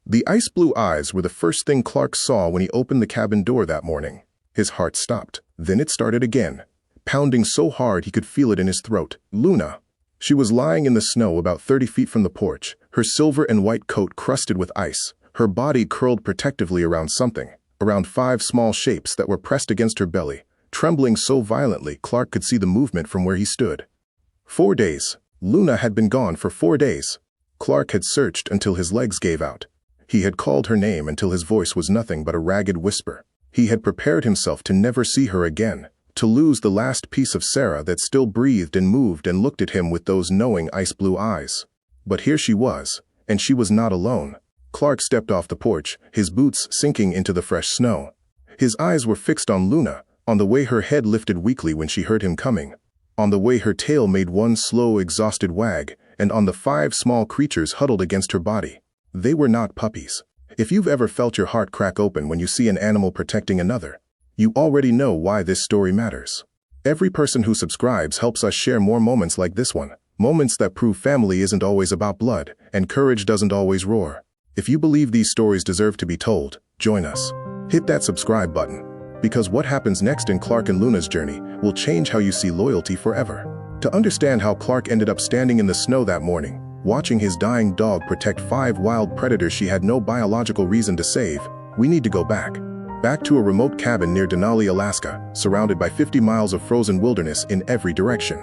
The ice blue eyes were the first thing Clark saw when he opened the cabin door that morning. His heart stopped. Then it started again, pounding so hard he could feel it in his throat. Luna. She was lying in the snow about 30 feet from the porch, her silver and white coat crusted with ice, her body curled protectively around something, around 5 small shapes that were pressed against her belly, trembling so violently Clark could see the movement from where he stood. 4 days. Luna had been gone for 4 days. Clark had searched until his legs gave out. He had called her name until his voice was nothing but a ragged whisper. He had prepared himself to never see her again, to lose the last piece of Sarah that still breathed and moved and looked at him with those knowing ice-blue eyes. But here she was, and she was not alone. Clark stepped off the porch, his boots sinking into the fresh snow. His eyes were fixed on Luna, on the way her head lifted weakly when she heard him coming, on the way her tail made one slow, exhausted wag, and on the 5 small creatures huddled against her body. They were not puppies. If you've ever felt your heart crack open when you see an animal protecting another, you already know why this story matters. Every person who subscribes helps us share more moments like this one, moments that prove family isn't always about blood, and courage doesn't always roar. If you believe these stories deserve to be told, join us. Hit that subscribe button, because what happens next in Clark and Luna's journey will change how you see loyalty forever. To understand how Clark ended up standing in the snow that morning, watching his dying dog protect 5 wild predators she had no biological reason to save, we need to go back to a remote cabin near Denali, Alaska, surrounded by 50 miles of frozen wilderness in every direction.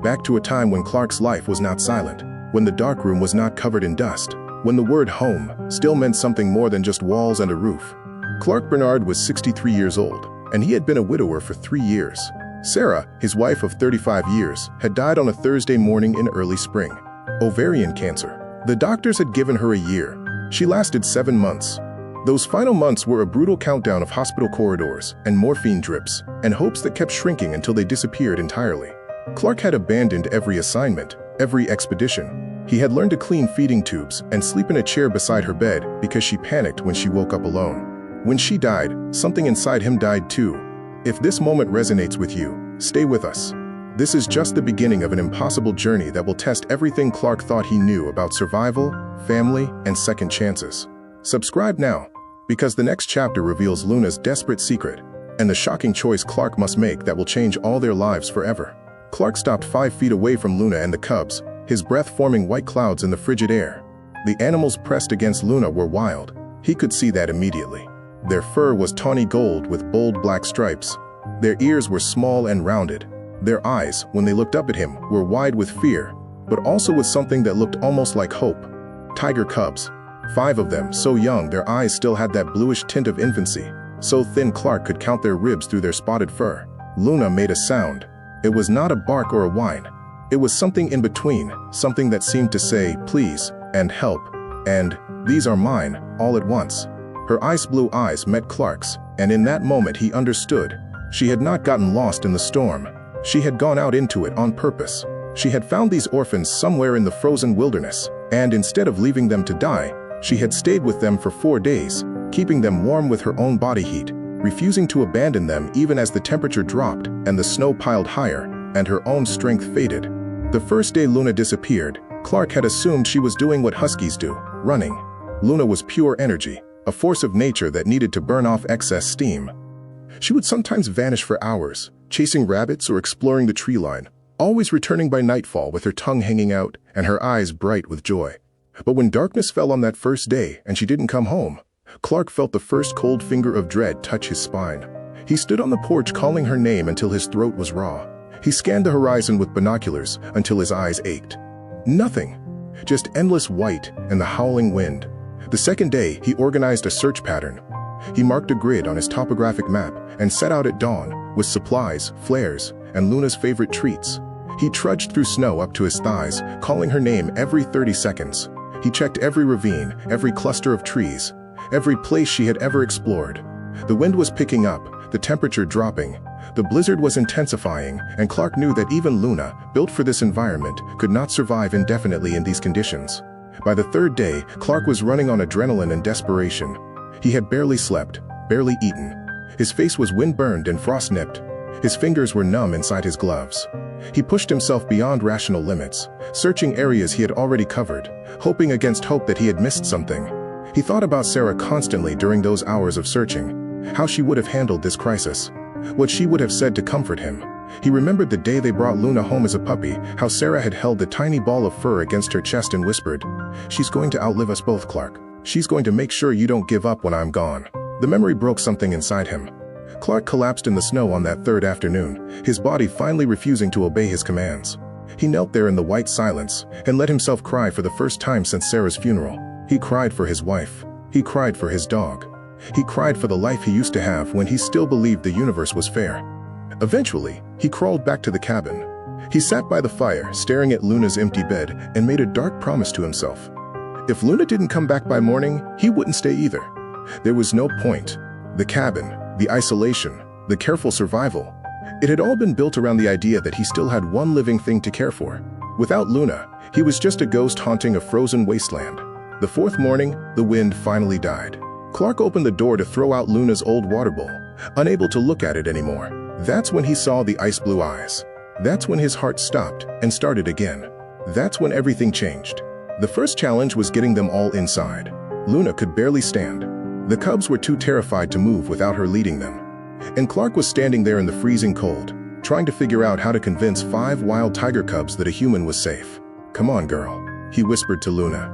Back to a time when Clark's life was not silent, when the dark room was not covered in dust, when the word home still meant something more than just walls and a roof. Clark Bernard was 63 years old, and he had been a widower for 3 years. Sarah, his wife of 35 years, had died on a Thursday morning in early spring. Ovarian cancer. The doctors had given her a year. She lasted 7 months. Those final months were a brutal countdown of hospital corridors and morphine drips and hopes that kept shrinking until they disappeared entirely. Clark had abandoned every assignment, every expedition. He had learned to clean feeding tubes and sleep in a chair beside her bed because she panicked when she woke up alone. When she died, something inside him died too. If this moment resonates with you, stay with us. This is just the beginning of an impossible journey that will test everything Clark thought he knew about survival, family, and second chances. Subscribe now, because the next chapter reveals Luna's desperate secret and the shocking choice Clark must make that will change all their lives forever. Clark stopped 5 feet away from Luna and the cubs, his breath forming white clouds in the frigid air. The animals pressed against Luna were wild. He could see that immediately. Their fur was tawny gold with bold black stripes. Their ears were small and rounded. Their eyes, when they looked up at him, were wide with fear, but also with something that looked almost like hope. Tiger cubs. 5 of them, so young their eyes still had that bluish tint of infancy, so thin Clark could count their ribs through their spotted fur. Luna made a sound. It was not a bark or a whine. It was something in between, something that seemed to say, please, and help, and, these are mine, all at once. Her ice-blue eyes met Clark's, and in that moment he understood. She had not gotten lost in the storm. She had gone out into it on purpose. She had found these orphans somewhere in the frozen wilderness, and instead of leaving them to die, she had stayed with them for 4 days, keeping them warm with her own body heat, refusing to abandon them even as the temperature dropped and the snow piled higher, and her own strength faded. The first day Luna disappeared, Clark had assumed she was doing what huskies do, running. Luna was pure energy, a force of nature that needed to burn off excess steam. She would sometimes vanish for hours, chasing rabbits or exploring the tree line, always returning by nightfall with her tongue hanging out and her eyes bright with joy. But when darkness fell on that first day and she didn't come home, Clark felt the first cold finger of dread touch his spine. He stood on the porch calling her name until his throat was raw. He scanned the horizon with binoculars until his eyes ached. Nothing. Just endless white and the howling wind. The second day, he organized a search pattern. He marked a grid on his topographic map and set out at dawn with supplies, flares, and Luna's favorite treats. He trudged through snow up to his thighs, calling her name every 30 seconds. He checked every ravine, every cluster of trees, every place she had ever explored. The wind was picking up, the temperature dropping. The blizzard was intensifying, and Clark knew that even Luna, built for this environment, could not survive indefinitely in these conditions. By the third day, Clark was running on adrenaline and desperation. He had barely slept, barely eaten. His face was wind-burned and frost-nipped. His fingers were numb inside his gloves. He pushed himself beyond rational limits, searching areas he had already covered, hoping against hope that he had missed something. He thought about Sarah constantly during those hours of searching, how she would have handled this crisis, what she would have said to comfort him. He remembered the day they brought Luna home as a puppy, how Sarah had held the tiny ball of fur against her chest and whispered, "She's going to outlive us both, Clark. She's going to make sure you don't give up when I'm gone." The memory broke something inside him. Clark collapsed in the snow on that third afternoon, his body finally refusing to obey his commands. He knelt there in the white silence and let himself cry for the first time since Sarah's funeral. He cried for his wife. He cried for his dog. He cried for the life he used to have when he still believed the universe was fair. Eventually, he crawled back to the cabin. He sat by the fire, staring at Luna's empty bed, and made a dark promise to himself. If Luna didn't come back by morning, he wouldn't stay either. There was no point. The cabin, the isolation, the careful survival. It had all been built around the idea that he still had one living thing to care for. Without Luna, he was just a ghost haunting a frozen wasteland. The fourth morning, the wind finally died. Clark opened the door to throw out Luna's old water bowl, unable to look at it anymore. That's when he saw the ice blue eyes. That's when his heart stopped and started again. That's when everything changed. The first challenge was getting them all inside. Luna could barely stand. The cubs were too terrified to move without her leading them. And Clark was standing there in the freezing cold, trying to figure out how to convince 5 wild tiger cubs that a human was safe. "Come on, girl," he whispered to Luna.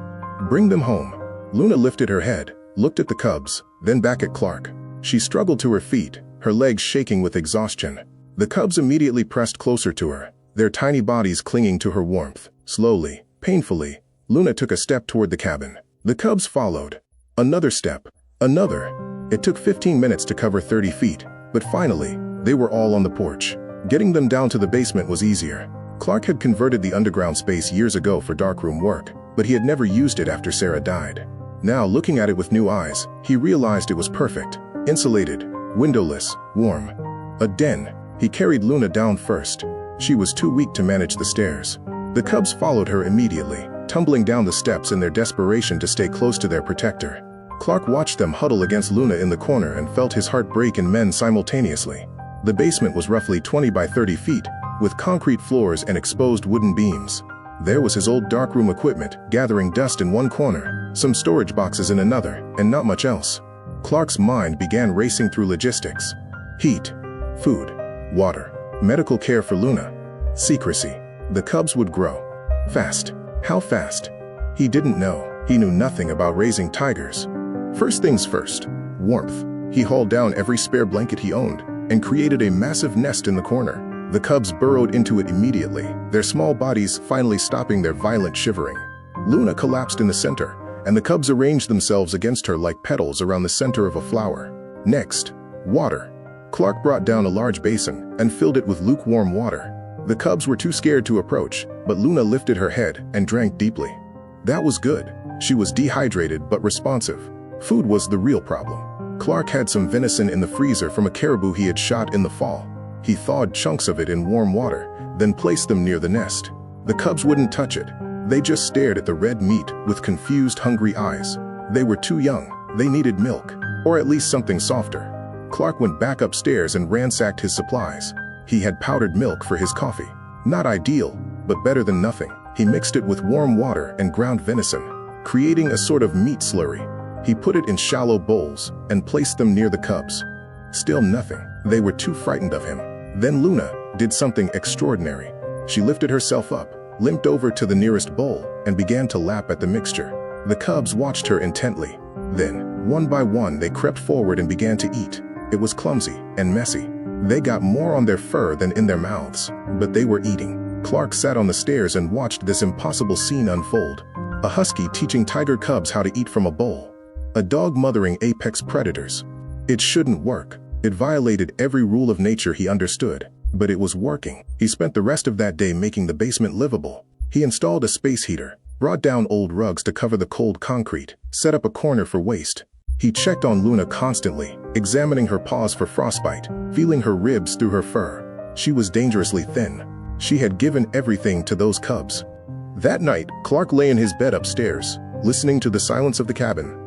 "Bring them home." Luna lifted her head, looked at the cubs, then back at Clark. She struggled to her feet, her legs shaking with exhaustion. The cubs immediately pressed closer to her, their tiny bodies clinging to her warmth. Slowly, painfully, Luna took a step toward the cabin. The cubs followed. Another step. Another. It took 15 minutes to cover 30 feet, but finally, they were all on the porch. Getting them down to the basement was easier. Clark had converted the underground space years ago for darkroom work, but he had never used it after Sarah died. Now, looking at it with new eyes, he realized it was perfect. Insulated, windowless, warm. A den. He carried Luna down first. She was too weak to manage the stairs. The cubs followed her immediately, tumbling down the steps in their desperation to stay close to their protector. Clark watched them huddle against Luna in the corner and felt his heart break and mend simultaneously. The basement was roughly 20 by 30 feet, with concrete floors and exposed wooden beams. There was his old darkroom equipment, gathering dust in one corner, some storage boxes in another, and not much else. Clark's mind began racing through logistics. Heat, food, water, medical care for Luna, secrecy. The cubs would grow. Fast. How fast? He didn't know. He knew nothing about raising tigers. First things first, warmth. He hauled down every spare blanket he owned and created a massive nest in the corner. The cubs burrowed into it immediately, their small bodies finally stopping their violent shivering. Luna collapsed in the center, and the cubs arranged themselves against her like petals around the center of a flower. Next, water. Clark brought down a large basin and filled it with lukewarm water. The cubs were too scared to approach, but Luna lifted her head and drank deeply. That was good. She was dehydrated but responsive. Food was the real problem. Clark had some venison in the freezer from a caribou he had shot in the fall. He thawed chunks of it in warm water, then placed them near the nest. The cubs wouldn't touch it. They just stared at the red meat with confused, hungry eyes. They were too young. They needed milk, or at least something softer. Clark went back upstairs and ransacked his supplies. He had powdered milk for his coffee. Not ideal, but better than nothing. He mixed it with warm water and ground venison, creating a sort of meat slurry. He put it in shallow bowls and placed them near the cubs. Still nothing. They were too frightened of him. Then Luna did something extraordinary. She lifted herself up, limped over to the nearest bowl, and began to lap at the mixture. The cubs watched her intently. Then, one by one, they crept forward and began to eat. It was clumsy and messy. They got more on their fur than in their mouths, but they were eating. Clark sat on the stairs and watched this impossible scene unfold. A husky teaching tiger cubs how to eat from a bowl. A dog mothering apex predators. It shouldn't work. It violated every rule of nature he understood, but it was working. He spent the rest of that day making the basement livable. He installed a space heater, brought down old rugs to cover the cold concrete, set up a corner for waste. He checked on Luna constantly, examining her paws for frostbite, feeling her ribs through her fur. She was dangerously thin. She had given everything to those cubs. That night, Clark lay in his bed upstairs, listening to the silence of the cabin.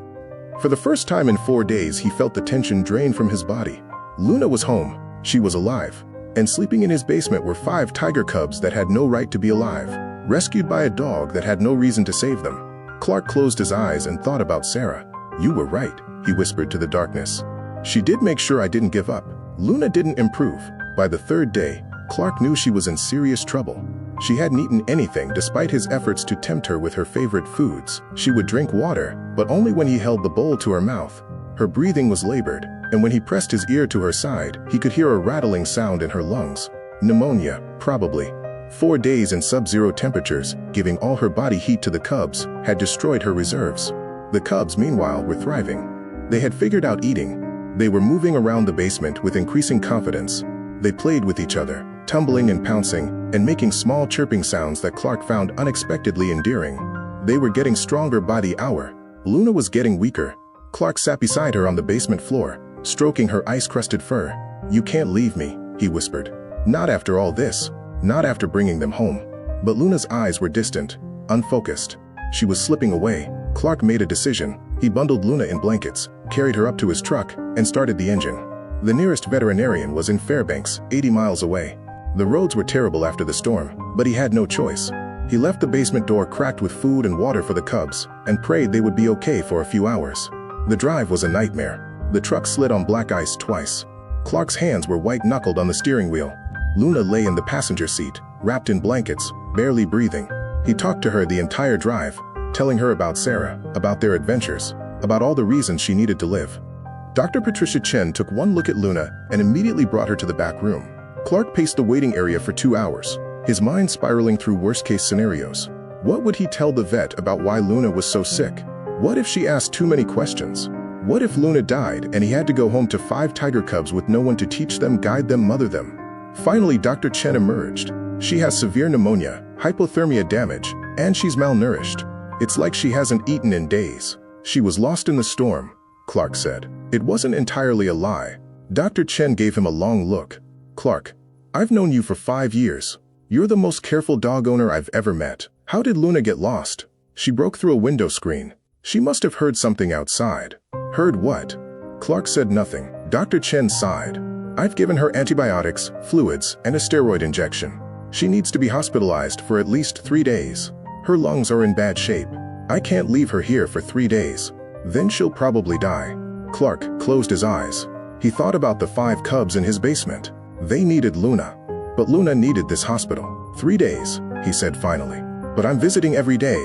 For the first time in 4 days, he felt the tension drain from his body. Luna was home, she was alive, and sleeping in his basement were 5 tiger cubs that had no right to be alive, rescued by a dog that had no reason to save them. Clark closed his eyes and thought about Sarah. "You were right," he whispered to the darkness. "She did make sure I didn't give up." Luna didn't improve. By the third day, Clark knew she was in serious trouble. She hadn't eaten anything despite his efforts to tempt her with her favorite foods. She would drink water, but only when he held the bowl to her mouth. Her breathing was labored, and when he pressed his ear to her side, he could hear a rattling sound in her lungs. Pneumonia, probably. 4 days in sub-zero temperatures, giving all her body heat to the cubs, had destroyed her reserves. The cubs, meanwhile, were thriving. They had figured out eating. They were moving around the basement with increasing confidence. They played with each other, tumbling and pouncing, and making small chirping sounds that Clark found unexpectedly endearing. They were getting stronger by the hour. Luna was getting weaker. Clark sat beside her on the basement floor, stroking her ice-crusted fur. "You can't leave me," he whispered. "Not after all this. Not after bringing them home." But Luna's eyes were distant, unfocused. She was slipping away. Clark made a decision. He bundled Luna in blankets, carried her up to his truck, and started the engine. The nearest veterinarian was in Fairbanks, 80 miles away. The roads were terrible after the storm, but he had no choice. He left the basement door cracked with food and water for the cubs, and prayed they would be okay for a few hours. The drive was a nightmare. The truck slid on black ice twice. Clark's hands were white-knuckled on the steering wheel. Luna lay in the passenger seat, wrapped in blankets, barely breathing. He talked to her the entire drive, telling her about Sarah, about their adventures, about all the reasons she needed to live. Dr. Patricia Chen took one look at Luna and immediately brought her to the back room. Clark paced the waiting area for 2 hours, his mind spiraling through worst-case scenarios. What would he tell the vet about why Luna was so sick? What if she asked too many questions? What if Luna died and he had to go home to 5 tiger cubs with no one to teach them, guide them, mother them? Finally, Dr. Chen emerged. She has severe pneumonia, hypothermia damage, and she's malnourished. It's like she hasn't eaten in days. She was lost in the storm, Clark said. It wasn't entirely a lie. Dr. Chen gave him a long look. "Clark, I've known you for 5 years. You're the most careful dog owner I've ever met. How did Luna get lost?" "She broke through a window screen. She must have heard something outside." "Heard what?" Clark said nothing. Dr. Chen sighed. "I've given her antibiotics, fluids, and a steroid injection. She needs to be hospitalized for at least 3 days. Her lungs are in bad shape. I can't leave her here for 3 days. Then she'll probably die." Clark closed his eyes. He thought about the 5 cubs in his basement. They needed Luna. But Luna needed this hospital. 3 days, he said finally. "But I'm visiting every day."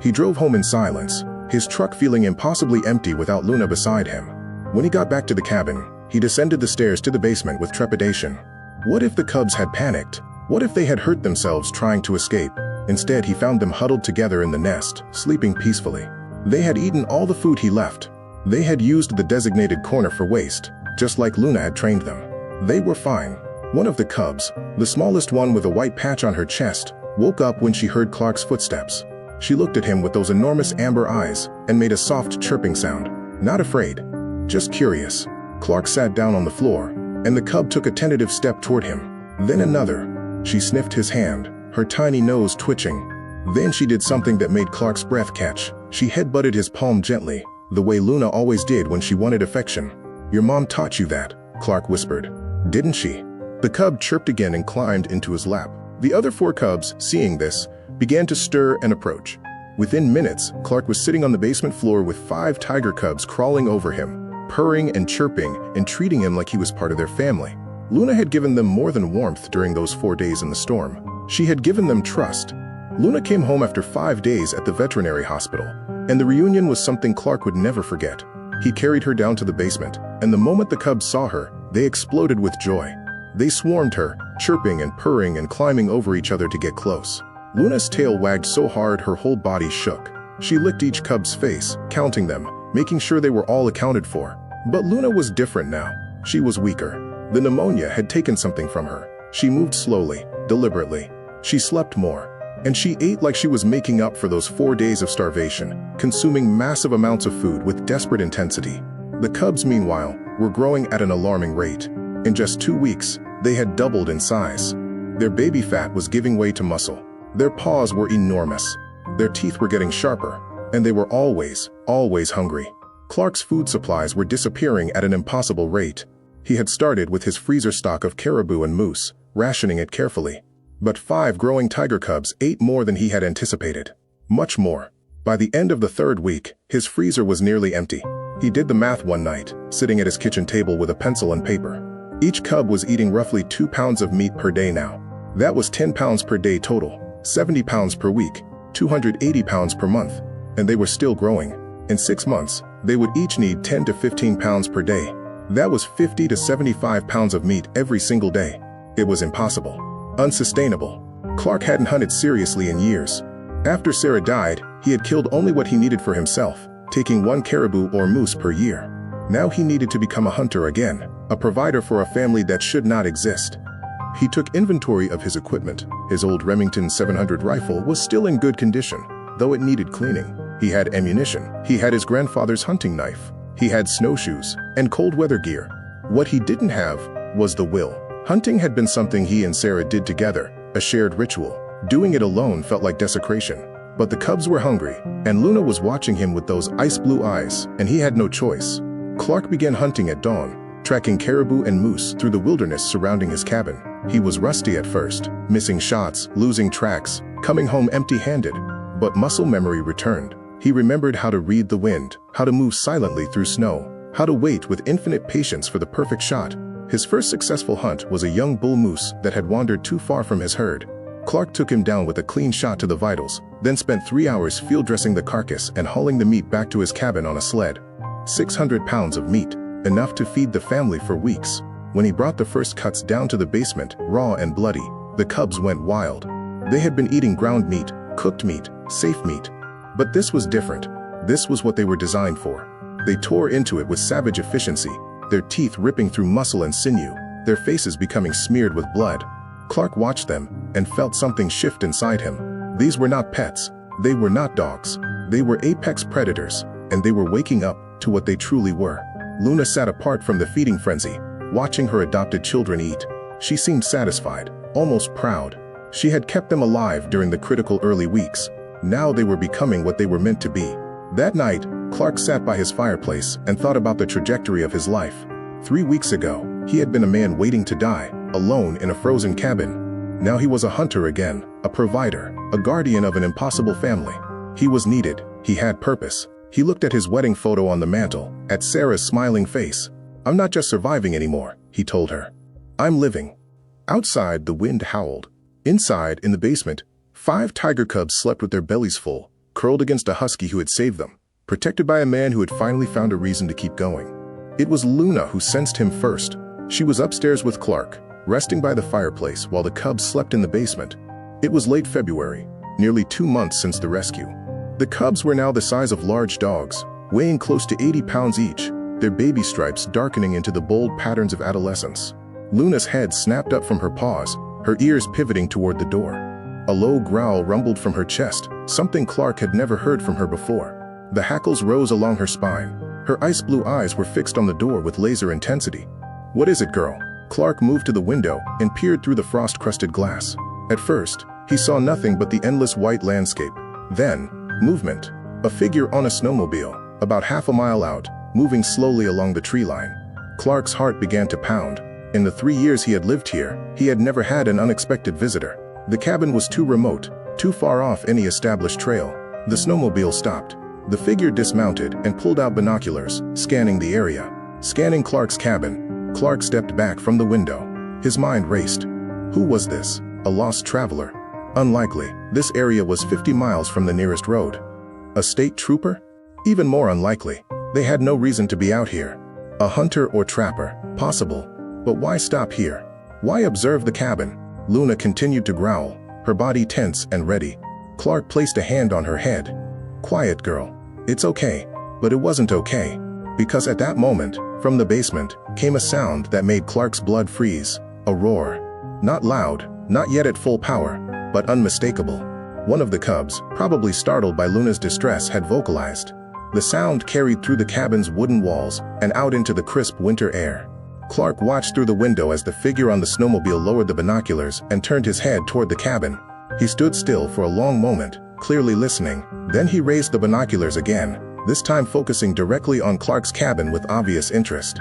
He drove home in silence, his truck feeling impossibly empty without Luna beside him. When he got back to the cabin, he descended the stairs to the basement with trepidation. What if the cubs had panicked? What if they had hurt themselves trying to escape? Instead, he found them huddled together in the nest, sleeping peacefully. They had eaten all the food he left. They had used the designated corner for waste, just like Luna had trained them. They were fine. One of the cubs, the smallest one with a white patch on her chest, woke up when she heard Clark's footsteps. She looked at him with those enormous amber eyes and made a soft chirping sound. Not afraid, just curious. Clark sat down on the floor, and the cub took a tentative step toward him. Then another. She sniffed his hand, her tiny nose twitching. Then she did something that made Clark's breath catch. She headbutted his palm gently, the way Luna always did when she wanted affection. "Your mom taught you that," Clark whispered. "Didn't she?" The cub chirped again and climbed into his lap. The other 4 cubs, seeing this, began to stir and approach. Within minutes, Clark was sitting on the basement floor with 5 tiger cubs crawling over him, purring and chirping and treating him like he was part of their family. Luna had given them more than warmth during those 4 days in the storm. She had given them trust. Luna came home after 5 days at the veterinary hospital, and the reunion was something Clark would never forget. He carried her down to the basement, and the moment the cubs saw her, they exploded with joy. They swarmed her, chirping and purring and climbing over each other to get close. Luna's tail wagged so hard her whole body shook. She licked each cub's face, counting them, making sure they were all accounted for. But Luna was different now. She was weaker. The pneumonia had taken something from her. She moved slowly, deliberately. She slept more. And she ate like she was making up for those 4 days of starvation, consuming massive amounts of food with desperate intensity. The cubs, meanwhile, were growing at an alarming rate. In just 2 weeks, they had doubled in size. Their baby fat was giving way to muscle. Their paws were enormous. Their teeth were getting sharper, and they were always hungry. Clark's food supplies were disappearing at an impossible rate. He had started with his freezer stock of caribou and moose, rationing it carefully. But 5 growing tiger cubs ate more than he had anticipated. Much more. By the end of the third week, his freezer was nearly empty. He did the math one night, sitting at his kitchen table with a pencil and paper. Each cub was eating roughly 2 pounds of meat per day now. That was 10 pounds per day total, 70 pounds per week, 280 pounds per month. And they were still growing. In 6 months, they would each need 10 to 15 pounds per day. That was 50 to 75 pounds of meat every single day. It was impossible. Unsustainable. Clark hadn't hunted seriously in years. After Sarah died, he had killed only what he needed for himself, taking 1 caribou or moose per year. Now he needed to become a hunter again, a provider for a family that should not exist. He took inventory of his equipment. His old Remington 700 rifle was still in good condition, though it needed cleaning. He had ammunition. He had his grandfather's hunting knife. He had snowshoes and cold weather gear. What he didn't have was the will. Hunting had been something he and Sarah did together, a shared ritual. Doing it alone felt like desecration. But the cubs were hungry, and Luna was watching him with those ice-blue eyes, and he had no choice. Clark began hunting at dawn, tracking caribou and moose through the wilderness surrounding his cabin. He was rusty at first, missing shots, losing tracks, coming home empty-handed. But muscle memory returned. He remembered how to read the wind, how to move silently through snow, how to wait with infinite patience for the perfect shot. His first successful hunt was a young bull moose that had wandered too far from his herd. Clark took him down with a clean shot to the vitals, then spent 3 hours field dressing the carcass and hauling the meat back to his cabin on a sled. 600 pounds of meat, enough to feed the family for weeks. When he brought the first cuts down to the basement, raw and bloody, the cubs went wild. They had been eating ground meat, cooked meat, safe meat. But this was different. This was what they were designed for. They tore into it with savage efficiency, their teeth ripping through muscle and sinew, their faces becoming smeared with blood. Clark watched them and felt something shift inside him. These were not pets. They were not dogs. They were apex predators, and they were waking up to what they truly were. Luna sat apart from the feeding frenzy, watching her adopted children eat. She seemed satisfied, almost proud. She had kept them alive during the critical early weeks. Now they were becoming what they were meant to be. That night, Clark sat by his fireplace and thought about the trajectory of his life. 3 weeks ago, he had been a man waiting to die, alone in a frozen cabin. Now he was a hunter again, a provider, a guardian of an impossible family. He was needed. He had purpose. He looked at his wedding photo on the mantle, at Sarah's smiling face. "I'm not just surviving anymore," he told her. "I'm living." Outside, the wind howled. Inside, in the basement, 5 tiger cubs slept with their bellies full, curled against a husky who had saved them, protected by a man who had finally found a reason to keep going. It was Luna who sensed him first. She was upstairs with Clark, resting by the fireplace while the cubs slept in the basement. It was late February, nearly 2 months since the rescue. The cubs were now the size of large dogs, weighing close to 80 pounds each, their baby stripes darkening into the bold patterns of adolescence. Luna's head snapped up from her paws, her ears pivoting toward the door. A low growl rumbled from her chest, something Clark had never heard from her before. The hackles rose along her spine. Her ice-blue eyes were fixed on the door with laser intensity. "What is it, girl?" Clark moved to the window and peered through the frost-crusted glass. At first, he saw nothing but the endless white landscape. Then, movement. A figure on a snowmobile, about half a mile out, moving slowly along the tree line. Clark's heart began to pound. In the 3 years he had lived here, he had never had an unexpected visitor. The cabin was too remote, too far off any established trail. The snowmobile stopped. The figure dismounted and pulled out binoculars, scanning the area. Scanning Clark's cabin, Clark stepped back from the window. His mind raced. Who was this? A lost traveler? Unlikely. This area was 50 miles from the nearest road. A state trooper? Even more unlikely. They had no reason to be out here. A hunter or trapper? Possible. But why stop here? Why observe the cabin? Luna continued to growl, her body tense and ready. Clark placed a hand on her head. "Quiet, girl. It's okay." But it wasn't okay. Because at that moment, from the basement, came a sound that made Clark's blood freeze. A roar. Not loud, not yet at full power, but unmistakable. One of the cubs, probably startled by Luna's distress, had vocalized. The sound carried through the cabin's wooden walls and out into the crisp winter air. Clark watched through the window as the figure on the snowmobile lowered the binoculars and turned his head toward the cabin. He stood still for a long moment, clearly listening. Then he raised the binoculars again, this time focusing directly on Clark's cabin with obvious interest.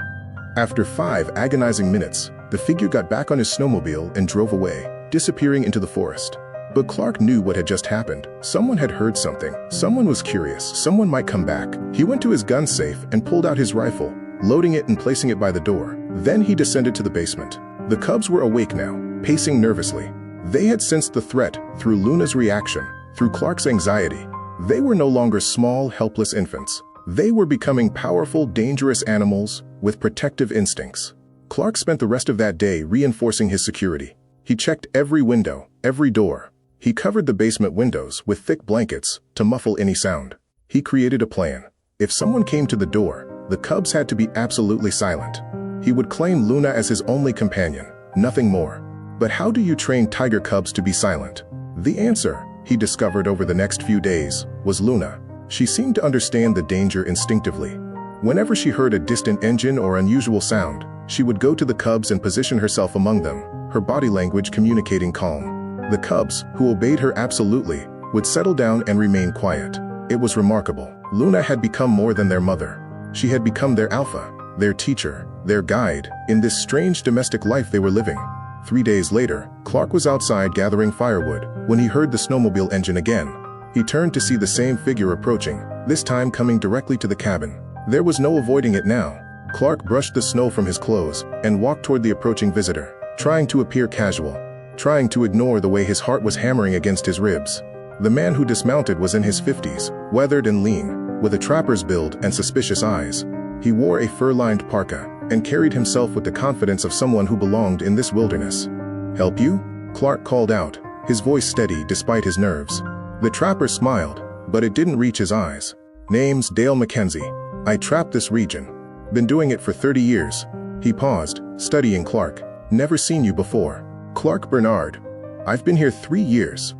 After 5 agonizing minutes, the figure got back on his snowmobile and drove away, disappearing into the forest. But Clark knew what had just happened. Someone had heard something. Someone was curious. Someone might come back. He went to his gun safe and pulled out his rifle, loading it and placing it by the door. Then he descended to the basement. The cubs were awake now, pacing nervously. They had sensed the threat through Luna's reaction, through Clark's anxiety. They were no longer small, helpless infants. They were becoming powerful, dangerous animals with protective instincts. Clark spent the rest of that day reinforcing his security. He checked every window, every door. He covered the basement windows with thick blankets to muffle any sound. He created a plan. If someone came to the door, the cubs had to be absolutely silent. He would claim Luna as his only companion, nothing more. But how do you train tiger cubs to be silent? The answer, he discovered over the next few days, was Luna. She seemed to understand the danger instinctively. Whenever she heard a distant engine or unusual sound, she would go to the cubs and position herself among them, her body language communicating calm. The cubs, who obeyed her absolutely, would settle down and remain quiet. It was remarkable. Luna had become more than their mother. She had become their alpha, their teacher, their guide, in this strange domestic life they were living. 3 days later, Clark was outside gathering firewood when he heard the snowmobile engine again. He turned to see the same figure approaching, this time coming directly to the cabin. There was no avoiding it now. Clark brushed the snow from his clothes and walked toward the approaching visitor, trying to appear casual, trying to ignore the way his heart was hammering against his ribs. The man who dismounted was in his 50s, weathered and lean, with a trapper's build and suspicious eyes. He wore a fur-lined parka and carried himself with the confidence of someone who belonged in this wilderness. "Help you?" Clark called out, his voice steady despite his nerves. The trapper smiled, but it didn't reach his eyes. "Name's Dale Mackenzie. I trap this region. Been doing it for 30 years. He paused, studying Clark. "Never seen you before." "Clark Bernard. I've been here 3 years.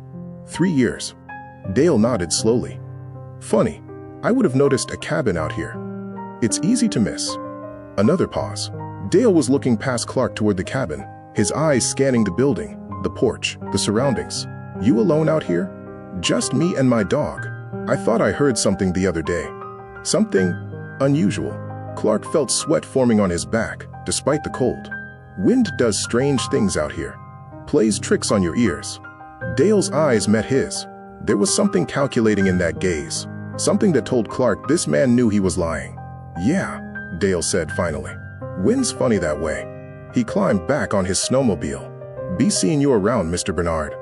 3 years. Dale nodded slowly. "Funny. I would have noticed a cabin out here. It's easy to miss." Another pause. Dale was looking past Clark toward the cabin, his eyes scanning the building, the porch, the surroundings. "You alone out here?" "Just me and my dog. I thought I heard something the other day. Something unusual." Clark felt sweat forming on his back, despite the cold. "Wind does strange things out here. Plays tricks on your ears." Dale's eyes met his. There was something calculating in that gaze, something that told Clark this man knew he was lying. "Yeah," Dale said finally. "Wind's funny that way." He climbed back on his snowmobile. "Be seeing you around, Mr. Bernard."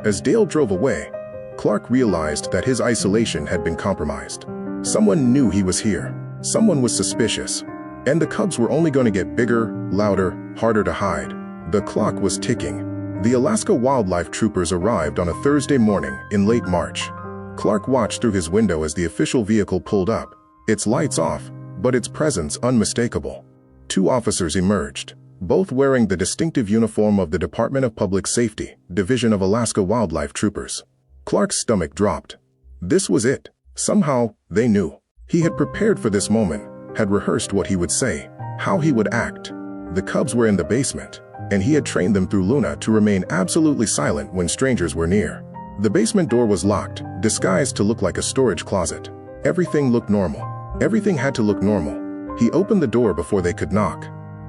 As Dale drove away, Clark realized that his isolation had been compromised. Someone knew he was here. Someone was suspicious. And the cubs were only going to get bigger, louder, harder to hide. The clock was ticking. The Alaska Wildlife Troopers arrived on a Thursday morning in late March. Clark watched through his window as the official vehicle pulled up, its lights off, but its presence unmistakable. 2 officers emerged, both wearing the distinctive uniform of the Department of Public Safety, Division of Alaska Wildlife Troopers. Clark's stomach dropped. This was it. Somehow, they knew. He had prepared for this moment, had rehearsed what he would say, how he would act. The cubs were in the basement, and he had trained them through Luna to remain absolutely silent when strangers were near. The basement door was locked, disguised to look like a storage closet. Everything looked normal. Everything had to look normal. He opened the door before they could knock.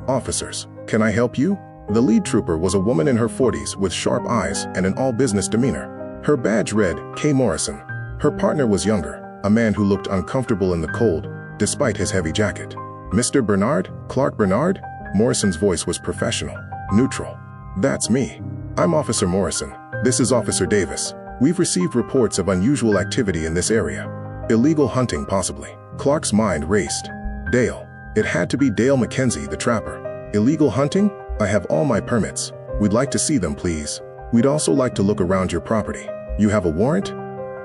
"Officers, can I help you?" The lead trooper was a woman in her 40s with sharp eyes and an all-business demeanor. Her badge read, K. Morrison. Her partner was younger, a man who looked uncomfortable in the cold, despite his heavy jacket. "Mr. Bernard? Clark Bernard?" Morrison's voice was professional, neutral. "That's me. I'm Officer Morrison. This is Officer Davis. We've received reports of unusual activity in this area. Illegal hunting, possibly." Clark's mind raced. Dale. It had to be Dale Mackenzie, the trapper. "Illegal hunting? I have all my permits. We'd like to see them, please. We'd also like to look around your property. You have a warrant?"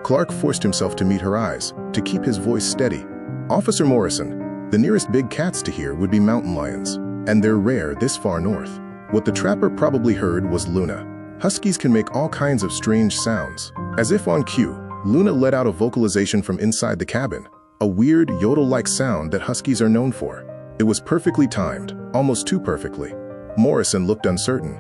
Clark forced himself to meet her eyes, to keep his voice steady. "Officer Morrison, the nearest big cats to here would be mountain lions, and they're rare this far north." What the trapper probably heard was Luna. Huskies can make all kinds of strange sounds. As if on cue, Luna let out a vocalization from inside the cabin, a weird yodel-like sound that huskies are known for. It was perfectly timed, almost too perfectly. Morrison looked uncertain.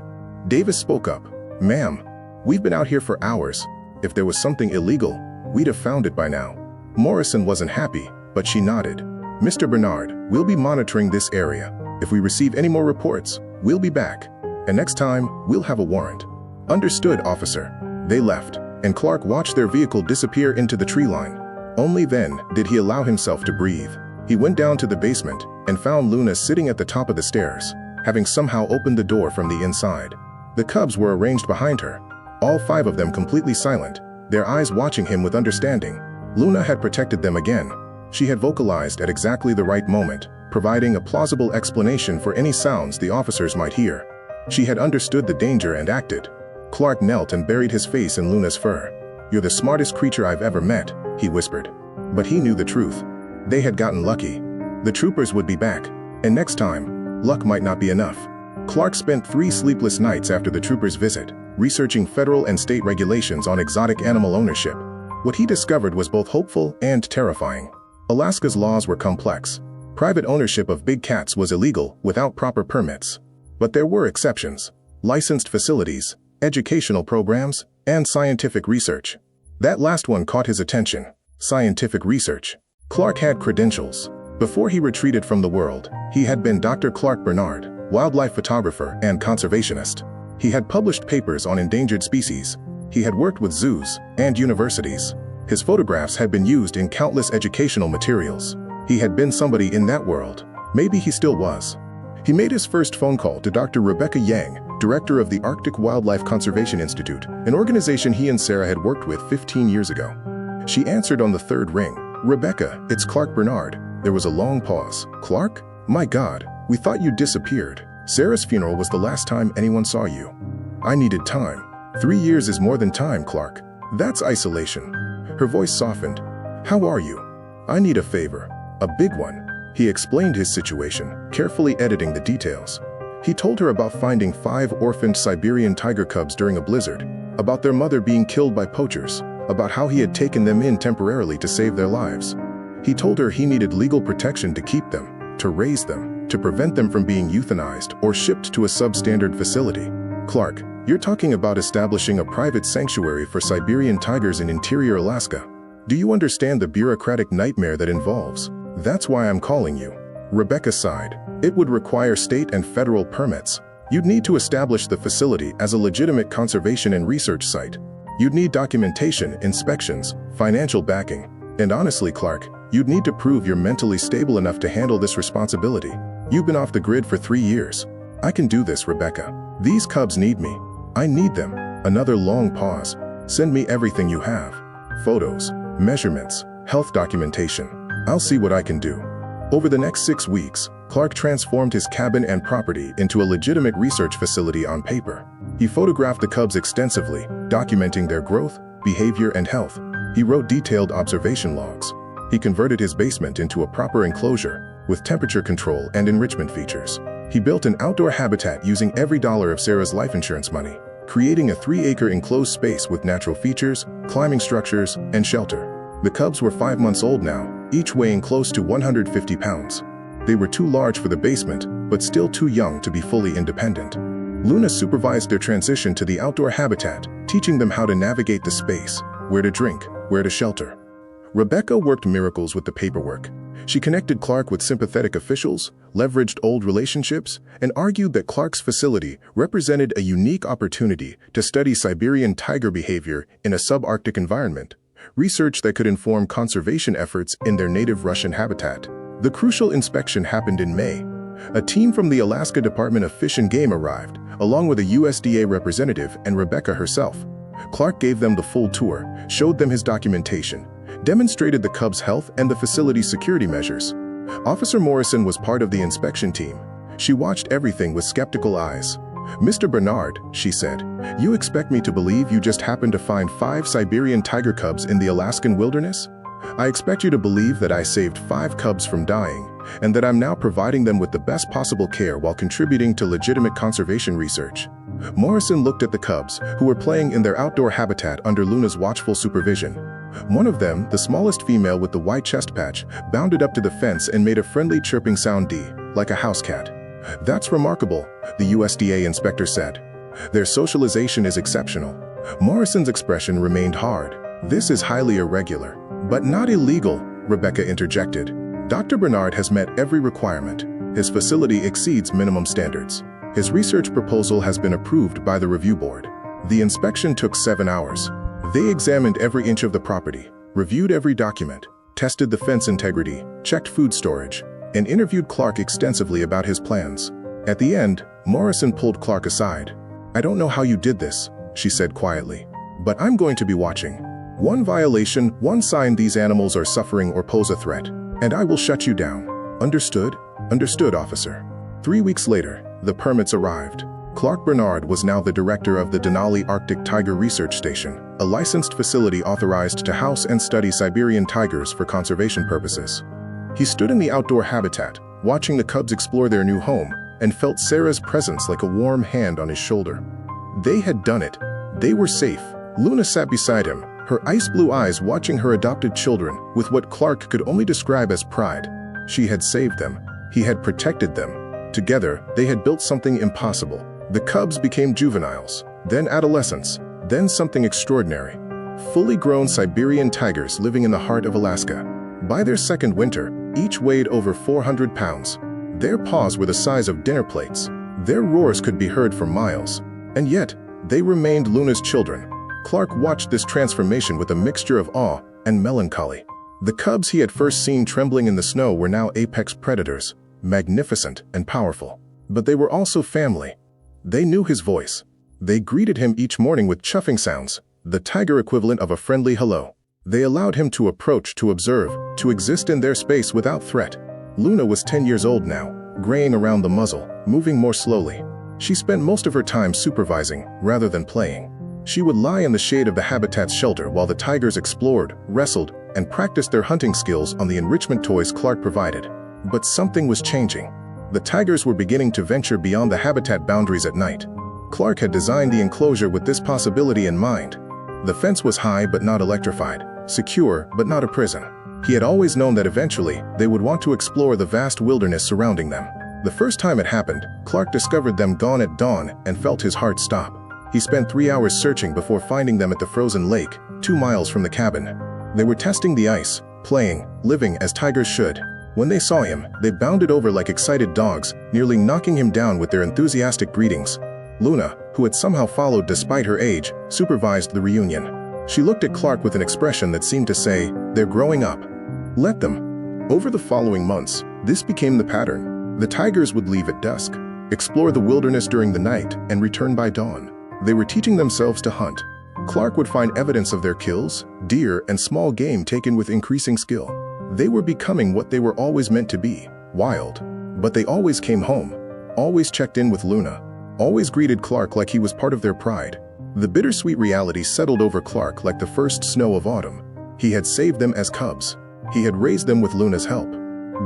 Davis spoke up. "Ma'am, we've been out here for hours. If there was something illegal, we'd have found it by now." Morrison wasn't happy, but she nodded. "Mr. Bernard, we'll be monitoring this area. If we receive any more reports, we'll be back. And next time, we'll have a warrant." "Understood, officer." They left, and Clark watched their vehicle disappear into the tree line. Only then did he allow himself to breathe. He went down to the basement and found Luna sitting at the top of the stairs, having somehow opened the door from the inside. The cubs were arranged behind her, all 5 of them completely silent, their eyes watching him with understanding. Luna had protected them again. She had vocalized at exactly the right moment, providing a plausible explanation for any sounds the officers might hear. She had understood the danger and acted. Clark knelt and buried his face in Luna's fur. "You're the smartest creature I've ever met," he whispered. But he knew the truth. They had gotten lucky. The troopers would be back, and next time, luck might not be enough. Clark spent 3 sleepless nights after the troopers' visit, researching federal and state regulations on exotic animal ownership. What he discovered was both hopeful and terrifying. Alaska's laws were complex. Private ownership of big cats was illegal without proper permits. But there were exceptions: licensed facilities, educational programs, and scientific research. That last one caught his attention: scientific research. Clark had credentials. Before he retreated from the world, he had been Dr. Clark Bernard, wildlife photographer and conservationist. He had published papers on endangered species. He had worked with zoos and universities. His photographs had been used in countless educational materials. He had been somebody in that world. Maybe he still was. He made his first phone call to Dr. Rebecca Yang, director of the Arctic Wildlife Conservation Institute, an organization he and Sarah had worked with 15 years ago. She answered on the 3rd ring. "Rebecca, it's Clark Bernard." There was a long pause. "Clark? My God, we thought you disappeared. Sarah's funeral was the last time anyone saw you. I needed time." 3 years is more than time, Clark. That's isolation." Her voice softened. "How are you? I need a favor. A big one." He explained his situation, carefully editing the details. He told her about finding 5 orphaned Siberian tiger cubs during a blizzard, about their mother being killed by poachers, about how he had taken them in temporarily to save their lives. He told her he needed legal protection to keep them, to raise them, to prevent them from being euthanized or shipped to a substandard facility. "Clark, you're talking about establishing a private sanctuary for Siberian tigers in interior Alaska. Do you understand the bureaucratic nightmare that involves? That's why I'm calling you." Rebecca sighed. "It would require state and federal permits. You'd need to establish the facility as a legitimate conservation and research site. You'd need documentation, inspections, financial backing. And honestly, Clark, you'd need to prove you're mentally stable enough to handle this responsibility. You've been off the grid for 3 years. I can do this, Rebecca. These cubs need me. I need them." Another long pause. "Send me everything you have. Photos, measurements, health documentation. I'll see what I can do." Over the next 6 weeks, Clark transformed his cabin and property into a legitimate research facility on paper. He photographed the cubs extensively, documenting their growth, behavior, and health. He wrote detailed observation logs. He converted his basement into a proper enclosure, with temperature control and enrichment features. He built an outdoor habitat using every dollar of Sarah's life insurance money, creating a 3-acre enclosed space with natural features, climbing structures, and shelter. The cubs were 5 months old now, each weighing close to 150 pounds. They were too large for the basement, but still too young to be fully independent. Luna supervised their transition to the outdoor habitat, teaching them how to navigate the space, where to drink, where to shelter. Rebecca worked miracles with the paperwork. She connected Clark with sympathetic officials, leveraged old relationships, and argued that Clark's facility represented a unique opportunity to study Siberian tiger behavior in a subarctic environment, research that could inform conservation efforts in their native Russian habitat. The crucial inspection happened in May. A team from the Alaska Department of Fish and Game arrived, along with a USDA representative and Rebecca herself. Clark gave them the full tour, showed them his documentation, demonstrated the cubs' health and the facility's security measures. Officer Morrison was part of the inspection team. She watched everything with skeptical eyes. "Mr. Bernard," she said, "you expect me to believe you just happened to find 5 Siberian tiger cubs in the Alaskan wilderness? I expect you to believe that I saved 5 cubs from dying, and that I'm now providing them with the best possible care while contributing to legitimate conservation research." Morrison looked at the cubs, who were playing in their outdoor habitat under Luna's watchful supervision. One of them, the smallest female with the white chest patch, bounded up to the fence and made a friendly chirping sound like a house cat. "That's remarkable," the USDA inspector said. "Their socialization is exceptional." Morrison's expression remained hard. "This is highly irregular, but not illegal," Rebecca interjected. "Dr. Bernard has met every requirement. His facility exceeds minimum standards. His research proposal has been approved by the review board. The inspection took 7 hours. They examined every inch of the property, reviewed every document, tested the fence integrity, checked food storage, and interviewed Clark extensively about his plans. At the end, Morrison pulled Clark aside. "I don't know how you did this," she said quietly, "but I'm going to be watching. One violation, one sign these animals are suffering or pose a threat, and I will shut you down. Understood?" "Understood, officer." 3 weeks later, the permits arrived. Clark Bernard was now the director of the Denali Arctic Tiger Research Station, a licensed facility authorized to house and study Siberian tigers for conservation purposes. He stood in the outdoor habitat, watching the cubs explore their new home, and felt Sarah's presence like a warm hand on his shoulder. They had done it. They were safe. Luna sat beside him, her ice-blue eyes watching her adopted children with what Clark could only describe as pride. She had saved them. He had protected them. Together, they had built something impossible. The cubs became juveniles, then adolescents, then something extraordinary. Fully grown Siberian tigers living in the heart of Alaska. By their second winter, each weighed over 400 pounds. Their paws were the size of dinner plates. Their roars could be heard for miles. And yet, they remained Luna's children. Clark watched this transformation with a mixture of awe and melancholy. The cubs he had first seen trembling in the snow were now apex predators, magnificent and powerful. But they were also family. They knew his voice. They greeted him each morning with chuffing sounds, the tiger equivalent of a friendly hello. They allowed him to approach, to observe, to exist in their space without threat. Luna was 10 years old now, graying around the muzzle, moving more slowly. She spent most of her time supervising, rather than playing. She would lie in the shade of the habitat's shelter while the tigers explored, wrestled, and practiced their hunting skills on the enrichment toys Clark provided. But something was changing. The tigers were beginning to venture beyond the habitat boundaries at night. Clark had designed the enclosure with this possibility in mind. The fence was high but not electrified, secure but not a prison. He had always known that eventually they would want to explore the vast wilderness surrounding them. The first time it happened, Clark discovered them gone at dawn and felt his heart stop. He spent 3 hours searching before finding them at the frozen lake, 2 miles from the cabin. They were testing the ice, playing, living as tigers should. When they saw him, they bounded over like excited dogs, nearly knocking him down with their enthusiastic greetings. Luna, who had somehow followed despite her age, supervised the reunion. She looked at Clark with an expression that seemed to say, "They're growing up. Let them." Over the following months, this became the pattern. The tigers would leave at dusk, explore the wilderness during the night, and return by dawn. They were teaching themselves to hunt. Clark would find evidence of their kills, deer and small game taken with increasing skill. They were becoming what they were always meant to be, wild. But they always came home, always checked in with Luna, always greeted Clark like he was part of their pride. The bittersweet reality settled over Clark like the first snow of autumn. He had saved them as cubs. He had raised them with Luna's help.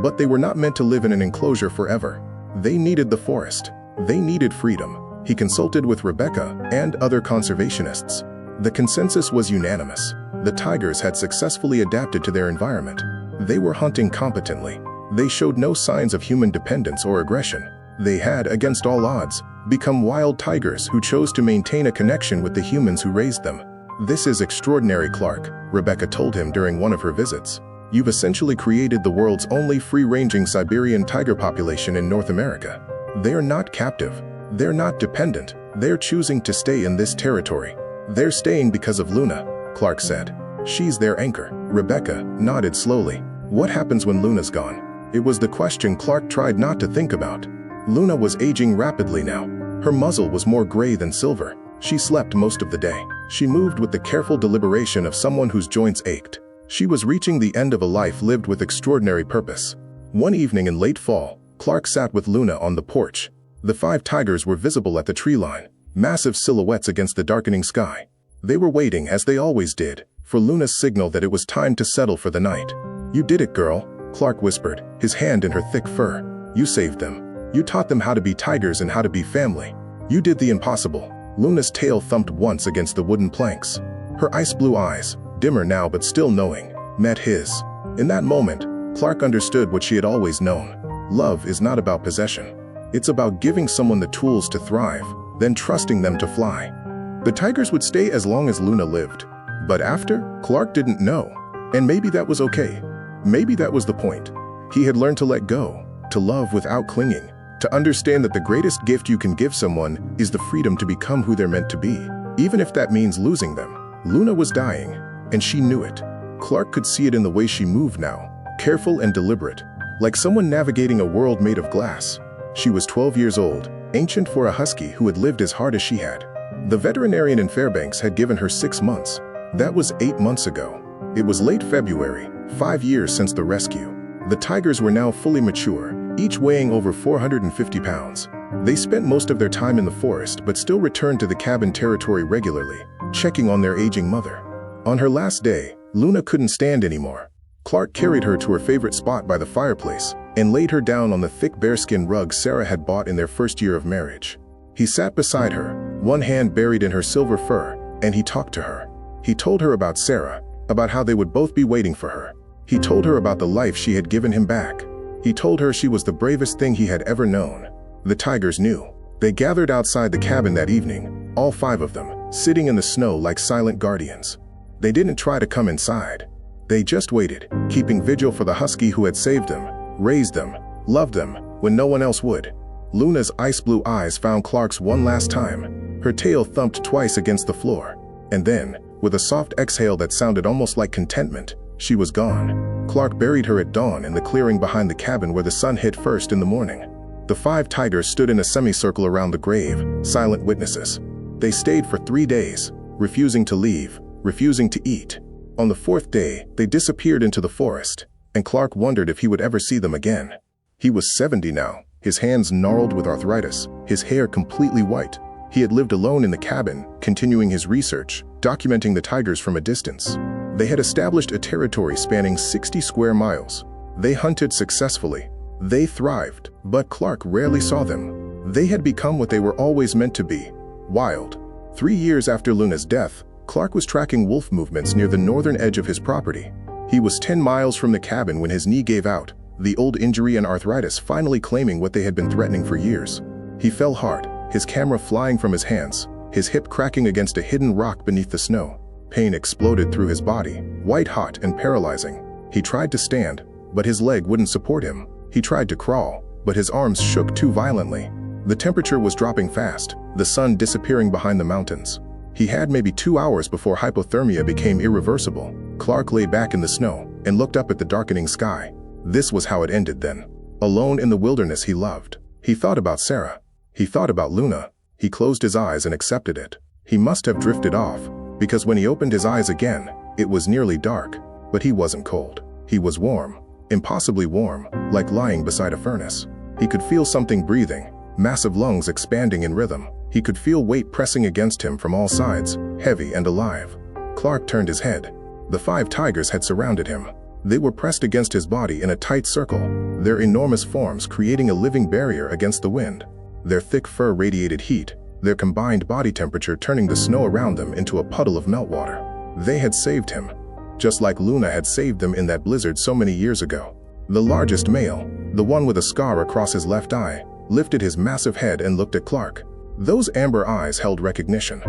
But they were not meant to live in an enclosure forever. They needed the forest. They needed freedom. He consulted with Rebecca and other conservationists. The consensus was unanimous. The tigers had successfully adapted to their environment. They were hunting competently. They showed no signs of human dependence or aggression. They had, against all odds, become wild tigers who chose to maintain a connection with the humans who raised them. "This is extraordinary, Clark," Rebecca told him during one of her visits. "You've essentially created the world's only free-ranging Siberian tiger population in North America. They are not captive. They're not dependent. They're choosing to stay in this territory. They're staying because of Luna," Clark said. "She's their anchor." Rebecca nodded slowly. What happens when Luna's gone? It was the question Clark tried not to think about. Luna was aging rapidly now. Her muzzle was more gray than silver. She slept most of the day. She moved with the careful deliberation of someone whose joints ached. She was reaching the end of a life lived with extraordinary purpose. One evening in late fall, Clark sat with Luna on the porch. The 5 tigers were visible at the tree line, massive silhouettes against the darkening sky. They were waiting, as they always did, for Luna's signal that it was time to settle for the night. "You did it, girl," Clark whispered, his hand in her thick fur. "You saved them. You taught them how to be tigers and how to be family. You did the impossible." Luna's tail thumped once against the wooden planks. Her ice-blue eyes, dimmer now but still knowing, met his. In that moment, Clark understood what she had always known. Love is not about possession. It's about giving someone the tools to thrive, then trusting them to fly. The tigers would stay as long as Luna lived. But after, Clark didn't know. And maybe that was okay. Maybe that was the point. He had learned to let go, to love without clinging, to understand that the greatest gift you can give someone is the freedom to become who they're meant to be. even if that means losing them. Luna was dying, and she knew it. Clark could see it in the way she moved now, careful and deliberate, like someone navigating a world made of glass. She was 12 years old, ancient for a husky who had lived as hard as she had. The veterinarian in Fairbanks had given her 6 months. That was 8 months ago. It was late February, 5 years since the rescue. The tigers were now fully mature, each weighing over 450 pounds. They spent most of their time in the forest but still returned to the cabin territory regularly, checking on their aging mother. On her last day, Luna couldn't stand anymore. Clark carried her to her favorite spot by the fireplace and laid her down on the thick bearskin rug Sarah had bought in their first year of marriage. He sat beside her, one hand buried in her silver fur, and he talked to her. He told her about Sarah, about how they would both be waiting for her. He told her about the life she had given him back. He told her she was the bravest thing he had ever known. The tigers knew. They gathered outside the cabin that evening, all 5 of them, sitting in the snow like silent guardians. They didn't try to come inside. They just waited, keeping vigil for the husky who had saved them, raised them, loved them, when no one else would. Luna's ice-blue eyes found Clark's one last time. Her tail thumped twice against the floor. And then, with a soft exhale that sounded almost like contentment, she was gone. Clark buried her at dawn in the clearing behind the cabin where the sun hit first in the morning. The 5 tigers stood in a semicircle around the grave, silent witnesses. They stayed for 3 days, refusing to leave, refusing to eat. On the 4th day, they disappeared into the forest, and Clark wondered if he would ever see them again. He was 70 now, his hands gnarled with arthritis, his hair completely white. He had lived alone in the cabin, continuing his research, documenting the tigers from a distance. They had established a territory spanning 60 square miles. They hunted successfully. They thrived, but Clark rarely saw them. They had become what they were always meant to be, wild. 3 years after Luna's death, Clark was tracking wolf movements near the northern edge of his property. He was 10 miles from the cabin when his knee gave out, the old injury and arthritis finally claiming what they had been threatening for years. He fell hard, his camera flying from his hands, his hip cracking against a hidden rock beneath the snow. Pain exploded through his body, white-hot and paralyzing. He tried to stand, but his leg wouldn't support him. He tried to crawl, but his arms shook too violently. The temperature was dropping fast, the sun disappearing behind the mountains. He had maybe 2 hours before hypothermia became irreversible. Clark lay back in the snow and looked up at the darkening sky. This was how it ended then. Alone in the wilderness he loved. He thought about Sarah. He thought about Luna. He closed his eyes and accepted it. He must have drifted off, because when he opened his eyes again, it was nearly dark. But he wasn't cold. He was warm. Impossibly warm, like lying beside a furnace. He could feel something breathing, massive lungs expanding in rhythm. He could feel weight pressing against him from all sides, heavy and alive. Clark turned his head. The 5 tigers had surrounded him. They were pressed against his body in a tight circle, their enormous forms creating a living barrier against the wind. Their thick fur radiated heat, their combined body temperature turning the snow around them into a puddle of meltwater. They had saved him, just like Luna had saved them in that blizzard so many years ago. The largest male, the one with a scar across his left eye, lifted his massive head and looked at Clark. Those amber eyes held recognition.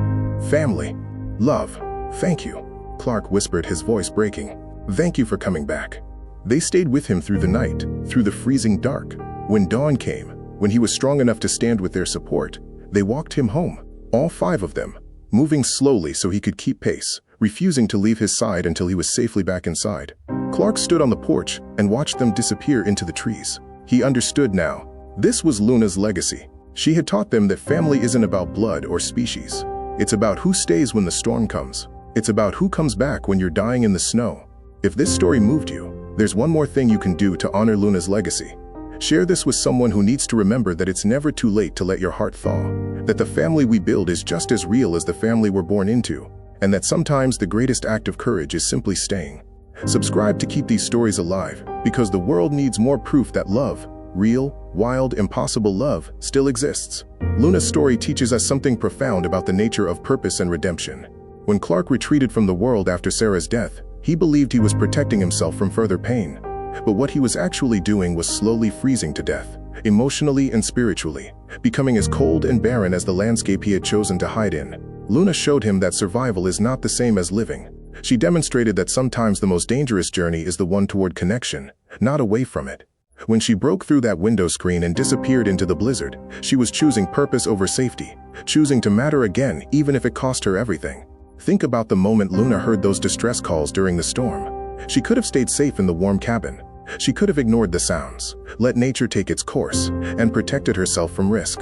Family. Love. Thank you. Clark whispered, his voice breaking. Thank you for coming back. They stayed with him through the night, through the freezing dark. When dawn came, when he was strong enough to stand with their support, they walked him home, all 5 of them, moving slowly so he could keep pace, refusing to leave his side until he was safely back inside. Clark stood on the porch and watched them disappear into the trees. He understood now. This was Luna's legacy. She had taught them that family isn't about blood or species. It's about who stays when the storm comes. It's about who comes back when you're dying in the snow. If this story moved you, there's one more thing you can do to honor Luna's legacy. Share this with someone who needs to remember that it's never too late to let your heart thaw, that the family we build is just as real as the family we're born into, and that sometimes the greatest act of courage is simply staying. Subscribe to keep these stories alive, because the world needs more proof that love, real, wild, impossible love, still exists. Luna's story teaches us something profound about the nature of purpose and redemption. When Clark retreated from the world after Sarah's death, he believed he was protecting himself from further pain. But what he was actually doing was slowly freezing to death, emotionally and spiritually, becoming as cold and barren as the landscape he had chosen to hide in. Luna showed him that survival is not the same as living. She demonstrated that sometimes the most dangerous journey is the one toward connection, not away from it. When she broke through that window screen and disappeared into the blizzard, she was choosing purpose over safety, choosing to matter again even if it cost her everything. Think about the moment Luna heard those distress calls during the storm. She could have stayed safe in the warm cabin. She could have ignored the sounds, let nature take its course, and protected herself from risk.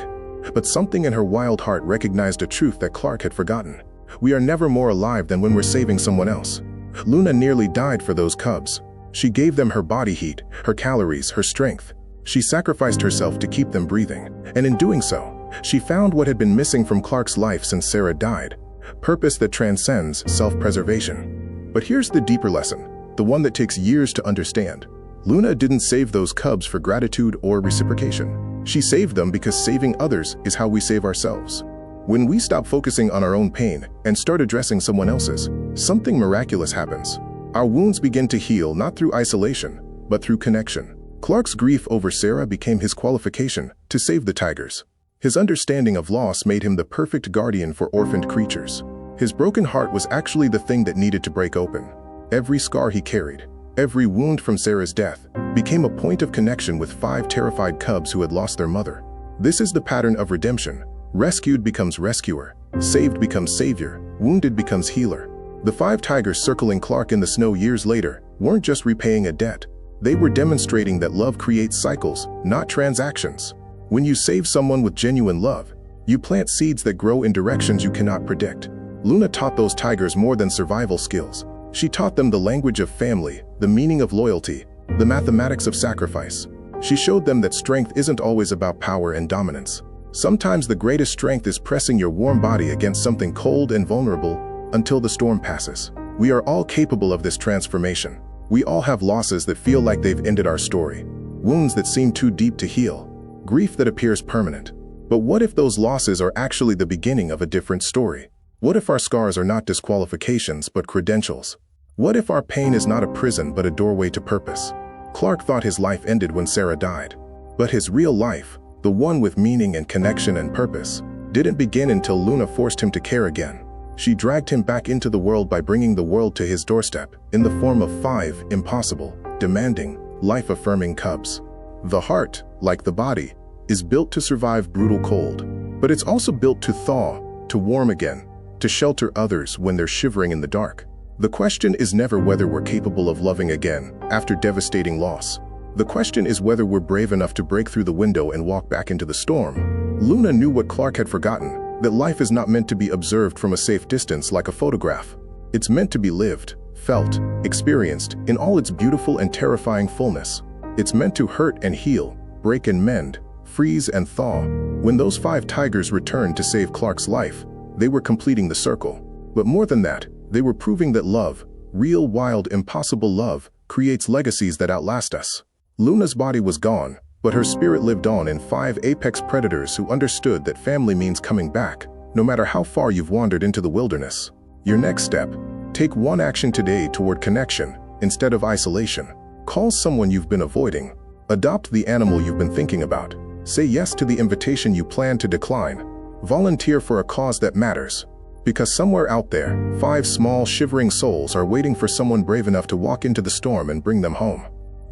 But something in her wild heart recognized a truth that Clark had forgotten. We are never more alive than when we're saving someone else. Luna nearly died for those cubs. She gave them her body heat, her calories, her strength. She sacrificed herself to keep them breathing, and in doing so, she found what had been missing from Clark's life since Sarah died: purpose that transcends self-preservation. But here's the deeper lesson, the one that takes years to understand. Luna didn't save those cubs for gratitude or reciprocation. She saved them because saving others is how we save ourselves. When we stop focusing on our own pain and start addressing someone else's, something miraculous happens. Our wounds begin to heal not through isolation, but through connection. Clark's grief over Sarah became his qualification to save the tigers. His understanding of loss made him the perfect guardian for orphaned creatures. His broken heart was actually the thing that needed to break open. Every scar he carried, every wound from Sarah's death, became a point of connection with 5 terrified cubs who had lost their mother. This is the pattern of redemption. Rescued becomes rescuer, saved becomes savior, wounded becomes healer. The 5 tigers circling Clark in the snow years later weren't just repaying a debt. They were demonstrating that love creates cycles, not transactions. When you save someone with genuine love, you plant seeds that grow in directions you cannot predict. Luna taught those tigers more than survival skills. She taught them the language of family, the meaning of loyalty, the mathematics of sacrifice. She showed them that strength isn't always about power and dominance. Sometimes the greatest strength is pressing your warm body against something cold and vulnerable until the storm passes. We are all capable of this transformation. We all have losses that feel like they've ended our story, wounds that seem too deep to heal, grief that appears permanent. But what if those losses are actually the beginning of a different story? What if our scars are not disqualifications but credentials? What if our pain is not a prison but a doorway to purpose? Clark thought his life ended when Sarah died. But his real life, the one with meaning and connection and purpose, didn't begin until Luna forced him to care again. She dragged him back into the world by bringing the world to his doorstep in the form of 5 impossible, demanding, life-affirming cubs. The heart, like the body, is built to survive brutal cold, but it's also built to thaw, to warm again, to shelter others when they're shivering in the dark. The question is never whether we're capable of loving again after devastating loss. The question is whether we're brave enough to break through the window and walk back into the storm. Luna knew what Clark had forgotten, that life is not meant to be observed from a safe distance like a photograph. It's meant to be lived, felt, experienced in all its beautiful and terrifying fullness. It's meant to hurt and heal, break and mend, freeze and thaw. When those 5 tigers returned to save Clark's life, they were completing the circle. But more than that, they were proving that love, real, wild, impossible love, creates legacies that outlast us. Luna's body was gone, but her spirit lived on in 5 apex predators who understood that family means coming back, no matter how far you've wandered into the wilderness. Your next step: take one action today toward connection instead of isolation. Call someone you've been avoiding. Adopt the animal you've been thinking about. Say yes to the invitation you plan to decline. Volunteer for a cause that matters. Because somewhere out there, 5 small, shivering souls are waiting for someone brave enough to walk into the storm and bring them home.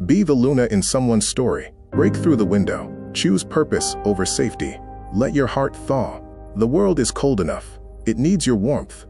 Be the Luna in someone's story. Break through the window. Choose purpose over safety. Let your heart thaw. The world is cold enough. It needs your warmth.